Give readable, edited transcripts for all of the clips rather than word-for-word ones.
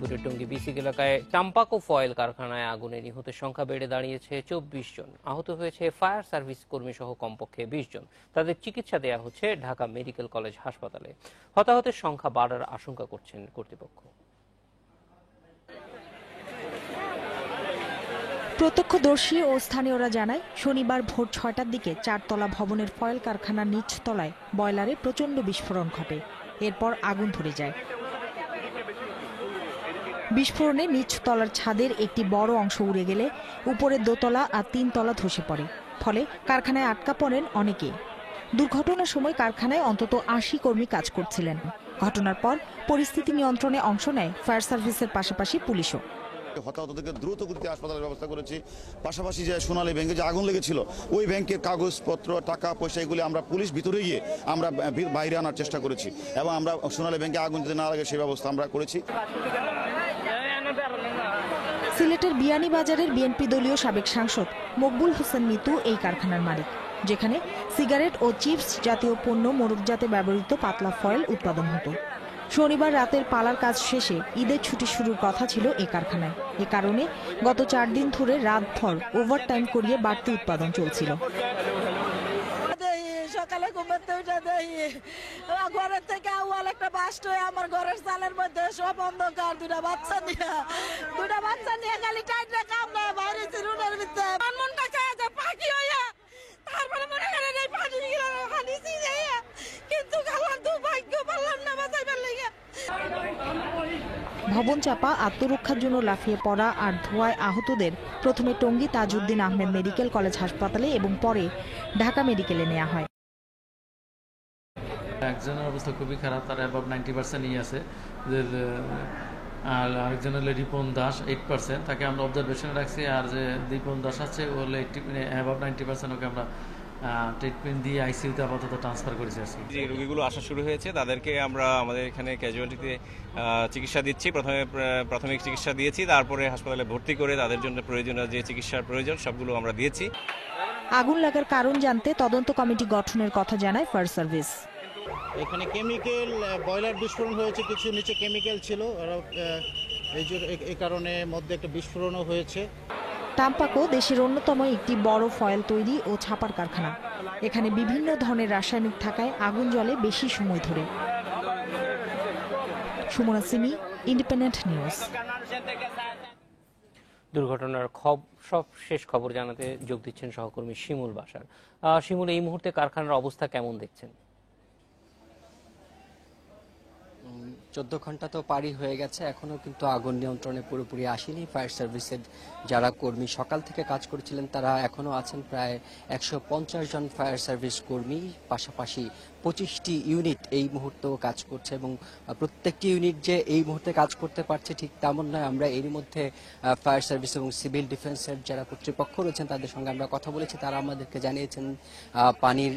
গাজীপুরের টঙ্গী বিসিক এলাকায় চাম্পাকো ফয়েল কারখানায় আগুনে নিহতের সংখ্যা বেড়ে দাঁড়িয়েছে 24 জন। আহত হয়েছে ফায়ার সার্ভিস কর্মী সহ কমপক্ষে 20 জন। তাদের চিকিৎসা দেয়া হচ্ছে ঢাকা মেডিকেল কলেজ হাসপাতালে। হতাহতের সংখ্যা বাড়ার আশঙ্কা করছেন কর্তৃপক্ষ। প্রত্যক্ষদর্শী ও স্থানীয়রা জানায়, শনিবার ভোর 6টার দিকে 4তলা ভবনের ফয়েল কারখানার নিচতলায় বয়লারে প্রচণ্ড বিস্ফোরণ ঘটে। এরপর আগুন ধরে যায়। বিস্ফোরণে নিচতলার ছাদের একটি বড় অংশ উড়ে গেলে উপরের দোতলা আর 3তলা ধসে পড়ে। ফলে কারখানায় আটকা পড়েন অনেকে। দুর্ঘটনার সময় কারখানায় অন্তত 80 কর্মী কাজ করছিলেন। ঘটনার পর পরিস্থিতি নিয়ন্ত্রণে অংশ নেয় ফায়ার সার্ভিসের পাশাপাশি পুলিশও। হতাহতদেরকে দ্রুত গতিতে হাসপাতালের ব্যবস্থা করেছি। পাশাপাশি যে সোনালী ব্যাংকে যে আগুন লেগেছিল, ওই ব্যাংকের কাগজপত্র, টাকা পয়সা এগুলি আমরা পুলিশ ভিতরে গিয়ে আমরা বাইরে আনার চেষ্টা করেছি এবং আমরা সোনালী ব্যাংকে আগুন যদি না লাগে সেই ব্যবস্থা আমরা করেছি। সিলেটের বিয়ানীবাজারের বিএনপি দলীয় সাবেক সাংসদ মকবুল হোসেন মিতু এই কারখানার মালিক, যেখানে সিগারেট ও চিপস জাতীয় পণ্য মোড়কজাতে ব্যবহৃত পাতলা ফয়েল উৎপাদন হতো। শনিবার রাতের পালার কাজ শেষে ঈদের ছুটি শুরুর কথা ছিল এই কারখানায়। এ কারণে গত 4 দিন ধরে রাতভর ওভারটাইম করিয়ে বাড়তি উৎপাদন চলছিল। সকালে ঘুমাতে উঠে দেখি ঘরের থেকে আওয়াল একটা বাস্ট হয়ে আমার ঘরের চালের মধ্যে সব অন্ধকার। দুটা বাচ্চা নিয়ে খালি টাইটে কামড়ে বাইরে রুনের ভিতরে মনটা চায় যে পাখি হইয়া তারপরে মনে করেন এই পানি খানিছি কিন্তু খালার দুর্ভাগ্য পারলাম না বাঁচাইবার লেগে। ভবন চাপা, আত্মরক্ষার জন্য লাফিয়ে পড়া আর ধোঁয়ায় আহতদের প্রথমে টঙ্গী তাজউদ্দিন আহমেদ মেডিকেল কলেজ হাসপাতালে এবং পরে ঢাকা মেডিকেলে নেওয়া হয়। একজনের অবস্থা খুবই খারাপ, তার অ্যাবাভ 90% আছে। আর আরেকজন হলো রিপন দাস 8%, তাকে আমরা অবজারভেশনে রাখছি। আর যে দীপন দাস আছে ও হলো অ্যাবাভ 90%, ওকে আমরা ট্রিটমেন্ট দিয়ে আইসিইউতে আপাতত ট্রান্সফার করেছি। যে রোগীগুলো আসা শুরু হয়েছে তাদেরকে আমরা আমাদের এখানে ক্যাজুয়ালিটিতে চিকিৎসা দিচ্ছি। প্রথমে প্রাথমিক চিকিৎসা দিয়েছি, তারপরে হাসপাতালে ভর্তি করে তাদের জন্য প্রয়োজনীয় যে চিকিৎসার প্রয়োজন সবগুলো আমরা দিয়েছি। আগুন লাগার কারণ জানতে তদন্ত কমিটি গঠনের কথা জানায় ফায়ার সার্ভিস। এখানে কেমিক্যাল বয়লার বিস্ফোরণ হয়েছে, কিছু নিচে কেমিক্যাল ছিল, এই কারণে মধ্যে একটা বিস্ফোরণও হয়েছে। চাম্পাকো দেশের অন্যতম একটি বড় ফয়েল তৈরি ও ছাপার কারখানা। এখানে বিভিন্ন ধরনের রাসায়নিক থাকায় আগুন জ্বলে বেশি সময় ধরে। Sumana Simi, independent news. দুর্ঘটনার সব শেষ খবর জানাতে যোগ দিচ্ছেন সহকর্মী শিমুল বাসার। শিমুল, এই মুহূর্তে কারখানার অবস্থা কেমন দেখছেন? 14 ঘন্টা তো পারই হয়ে গেছে, এখনো কিন্তু আগুন নিয়ন্ত্রণে পুরোপুরি আসেনি। ফায়ার সার্ভিসের যারা কর্মী সকাল থেকে কাজ করছিলেন তারা এখনো আছেন, প্রায় 150 জন ফায়ার সার্ভিস কর্মী, পাশাপাশি 25টি ইউনিট এই মুহূর্তেও কাজ করছে। এবং প্রত্যেকটি ইউনিট যে এই মুহূর্তে কাজ করতে পারছে ঠিক তেমন নয়। আমরা এরই মধ্যে ফায়ার সার্ভিস এবং সিভিল ডিফেন্সের যারা কর্তৃপক্ষ রয়েছেন তাদের সঙ্গে আমরা কথা বলেছি। তারা আমাদেরকে জানিয়েছেন পানির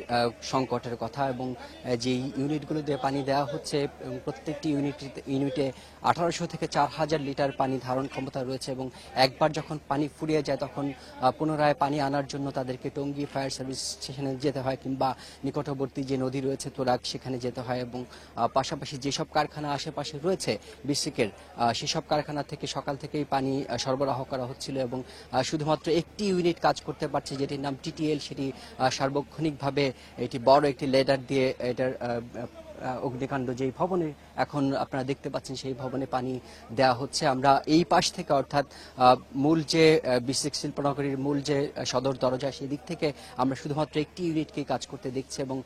সংকটের কথা এবং যেই ইউনিটগুলো দিয়ে পানি দেওয়া হচ্ছে প্রত্যেকটি ইউনিটে 1800 থেকে 4000 লিটার পানি ধারণ ক্ষমতা রয়েছে এবং একবার যখন পানি ফুরিয়ে যায় তখন পুনরায় পানি আনার জন্য তাদেরকে টঙ্গী ফায়ার সার্ভিস স্টেশনে যেতে হয় কিংবা নিকটবর্তী যে নদী রয়েছে তোরাক সেখানে যেতে হয়। এবং পাশাপাশি যেসব কারখানা আশেপাশে রয়েছে বিসিকের সেসব কারখানা থেকে সকাল থেকেই পানি সরবরাহ করা হচ্ছিল এবং শুধুমাত্র একটি ইউনিট কাজ করতে পারছে যেটির নাম টিটিএল, সেটি সার্বক্ষণিকভাবে এটি বড় একটি লেডার দিয়ে এটার অগ্নিকাণ্ড যেই ভবনে এখন আপনারা দেখতে পাচ্ছেন সেই ভবনে পানি দেওয়া হচ্ছে। আমরা এই পাশ থেকে অর্থাৎ মূল যে বিসিক শিল্পনগরীর মূল যে সদর দরজা সেই দিক থেকে আমরা শুধুমাত্র একটি ইউনিটকে কাজ করতে দেখছি এবং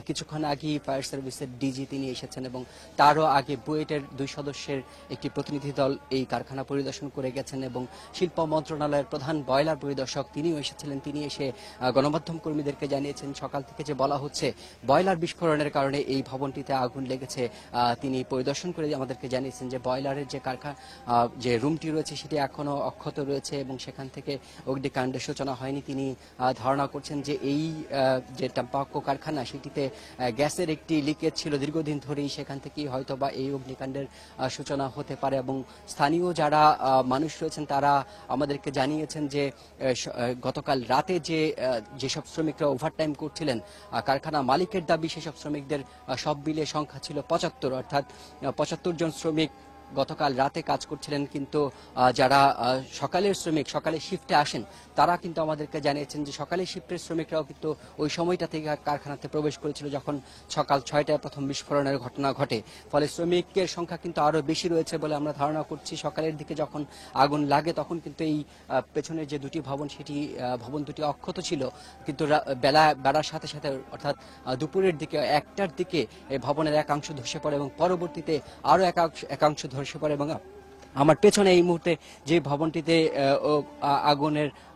কিছুক্ষণ আগেই ফায়ার সার্ভিসের ডিজি তিনি এসেছেন এবং তারও আগে বুয়েটের 2 সদস্যের একটি প্রতিনিধি দল এই কারখানা পরিদর্শন করে গেছেন এবং শিল্প মন্ত্রণালয়ের প্রধান বয়লার পরিদর্শক তিনিও এসেছিলেন। তিনি এসে গণমাধ্যম কর্মীদেরকে জানিয়েছেন সকাল থেকে যে বলা হচ্ছে বয়লার বিস্ফোরণের কারণে এই ভবনটিতে আগুন লেগেছে। তিনি পরিদর্শন করে আমাদেরকে জানিয়েছেন যে বয়লারের যে কারখানা যে রুমটি রয়েছে সেটি এখনো অক্ষত রয়েছে এবং সেখান থেকে অগ্নিকাণ্ডের সূচনা হয়নি। তিনি ধারণা করছেন যে এই যে চাম্পাকো কারখানা সেটিতে গ্যাসের একটি লিকেজ ছিল দীর্ঘদিন ধরেই, সেখান থেকেই হয়তো বা এই অগ্নিকাণ্ডের সূচনা হতে পারে। এবং স্থানীয় যারা মানুষ রয়েছেন তারা আমাদেরকে জানিয়েছেন যে গতকাল রাতে যেসব শ্রমিকরা ওভারটাইম করছিলেন কারখানা মালিকের দাবি সেসব শ্রমিকদের সব মিলে সংখ্যা ছিল 75, অর্থাৎ 75 জন শ্রমিক গতকাল রাতে কাজ করছিলেন, কিন্তু যারা সকালের শ্রমিক, সকালে শিফটে আসেন, তারা কিন্তু আমাদেরকে জানিয়েছেন যে সকালের শিফটের শ্রমিকরাও কিন্তু ওই সময়টা থেকে কারখানাতে প্রবেশ করেছিল যখন সকাল 6টায় প্রথম বিস্ফোরণের ঘটনা ঘটে। ফলে শ্রমিকের সংখ্যা কিন্তু আরো বেশি রয়েছে বলে আমরা ধারণা করছি। সকালের দিকে যখন আগুন লাগে তখন কিন্তু এই পেছনের যে দুটি ভবন, সেটি ভবন দুটি অক্ষত ছিল, কিন্তু বেলা বাড়ার সাথে সাথে অর্থাৎ দুপুরের দিকে 1টার দিকে এই ভবনের একাংশ ধসে পড়ে এবং পরবর্তীতে আরো একাংশ ধসে পড়ে। এবং আমার পেছনে এই মুহূর্তে যে ভবনটিতে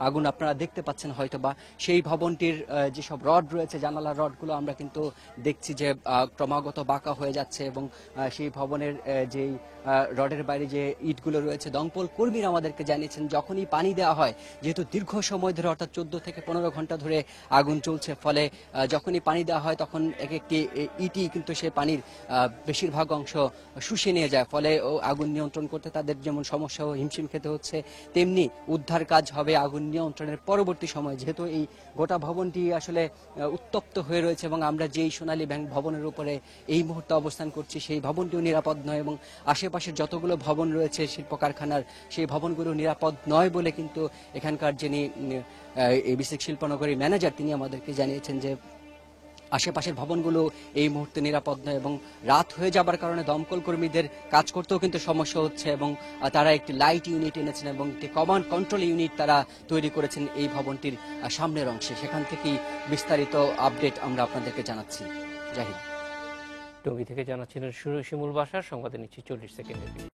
আগুন আপনারা দেখতে পাচ্ছেন হয়তো বা, সেই ভবনটির যেসব রড রয়েছে, জানালার রডগুলো আমরা কিন্তু দেখছি যে ক্রমাগত বাঁকা হয়ে যাচ্ছে এবং সেই ভবনের যেই রডের বাইরে যে ইটগুলো রয়েছে, দমকল কর্মীরা আমাদেরকে জানিয়েছেন যখনই পানি দেওয়া হয়, যেহেতু দীর্ঘ সময় ধরে অর্থাৎ 14 থেকে 15 ঘন্টা ধরে আগুন চলছে, ফলে যখনই পানি দেওয়া হয় তখন একটি ইটই কিন্তু সে পানির বেশিরভাগ অংশ শুষে নিয়ে যায়। ফলে আগুন নিয়ন্ত্রণ করতে তাদের যেমন সমস্যা ও হিমশিম খেতে হচ্ছে, তেমনি উদ্ধার কাজ হবে আগুন নিয়ন্ত্রণের পরবর্তী সময়, যেহেতু এই গোটা ভবনটি আসলে উত্তপ্ত হয়ে রয়েছে এবং আমরা যেই সোনালী ব্যাংক ভবনের উপরে এই মুহূর্তে অবস্থান করছি সেই ভবনটিও নিরাপদ নয় এবং আশেপাশের যতগুলো ভবন রয়েছে শিল্প কারখানার, সেই ভবনগুলো নিরাপদ নয় বলে কিন্তু এখানকার যিনি এবিসি শিল্পনগরীর ম্যানেজার, তিনি আমাদেরকে জানিয়েছেন যে আশেপাশের ভবনগুলো এই মুহূর্তে নিরাপদ নয় এবং রাত হয়ে যাবার কারণে দমকল কর্মীদের কাজ করতেও কিন্তু সমস্যা হচ্ছে এবং তারা একটি লাইট ইউনিট এনেছেন এবং একটি কমান্ড কন্ট্রোল ইউনিট তারা তৈরি করেছেন এই ভবনটির সামনের অংশে। সেখান থেকেই বিস্তারিত আপডেট আমরা আপনাদেরকে জানাচ্ছি। জাহিদ, টঙ্গী থেকে জানাচ্ছিলেন শিমুল বাসার। সংবাদে নিচ্ছি 40 সেকেন্ডের।